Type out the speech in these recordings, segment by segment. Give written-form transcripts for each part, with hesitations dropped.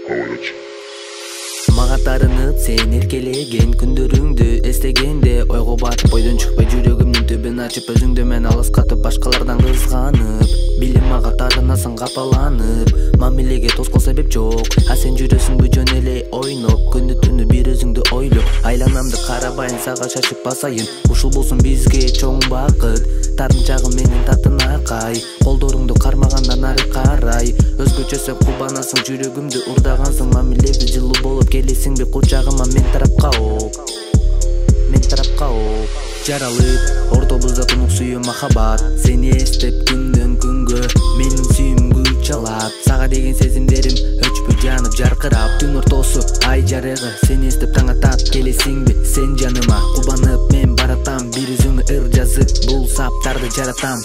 Havayaç. Мага тарынып сен эркелеген күндөрүңдү эстегенде ойго батып бойдон чыкпай жүрөгүмдүн түбүн ачып өзүңдө мен алыскатып башкалардан кызганып билим мага тарынасың капаланып мамилеге тоскоол себеп жок а сен жүрөсүңбү жөн эле ойноп күндү түнү бир өзүңдү ойлоп айланамды карабайын сага шашып басайын ушул болсун бизге чоң бакыт тартынчагы менин татына кай колдоруңду кармагандан ары карай өзгөчө сен кубанасың жүрөгүмдү урдагансың мамилеби жылуу болуп келесиңби кучагыма мен тарапка оп жаралып ортобузда тунук сүйүү махабат сени эстеп күндөн күнгө менин сүйүүм күч чалат сага деген сезимдерим өчпөй жанып жаркырап түн ортосу ай жарыгы сени эстеп таң атат келесиңби сен жаныма кубанып мен баратам бир өзүңө ыр жазып бул саптарды жаратам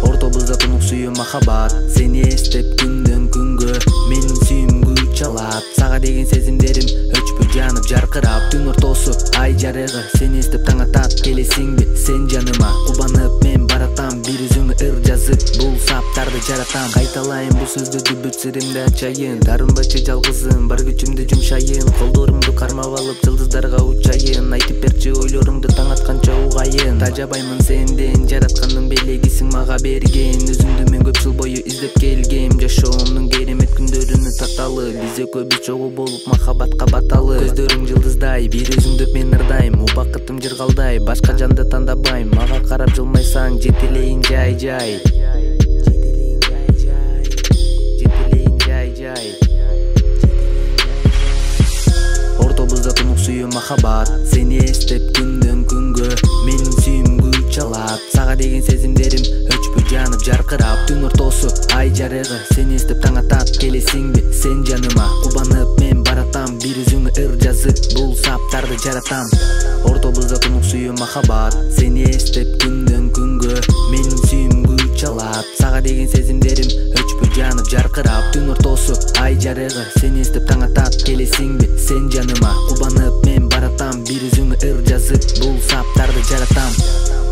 ортобузда тунук сүйүү махабат сени эстеп күндөн күнгө менин сүйүүм күч чалат сага деген сезимдерим өчпөй жанып жаркырап түн ортосу ай жарыгы сени эстеп таң атат келесиңби сен жаныма кубанып мен баратам бир өзүңө ыр жазып бул саптарды жаратам кайталайын бул сөздөрдү бүт сиримди ачайын тарынбачы жалгызым бар күчүмдү жумшайын колдорумду кармап алып жылдыздарга учайын айтып берчи ойлорумду таң атканча угайын тажабаймын сенден жараткандын белегисиң мага берген өзүңдү мен көп жыл бою издеп келгем жашоомдун керемет күндөрүнү таталы биз экөөбүз чогуу болуп махабатка баталы көздөрүң жылдыздай бир өзүңдөп мен ырдайм убакытым жыргалдай башка жанды тандабайм мага карап жылмайсаң жетелейин жай жай ортобузда тунук сүйүү махабат сени эстеп күндөн күнгө менин сүйүүм күч чалат сага деген сезимдерим өчпөй жанып жаркырап түн ортосу ай жарыгы сени эстеп таң атат келесиңби сен жаныма кубанып мен баратам бир өзүңө ыр жазып бул саптарды жаратам ортобузда тунук сүйүү махабат сени эстеп күндөн күнгө менин сүйүүм күч чалат сага деген сезимдерим өчпөй жанып жаркырап түн ортосу ай жарыгы сени эстеп таң атат келесиңби сен жаныма кубанып мен баратам бир өзүңө ыр жазып бул саптарды жаратам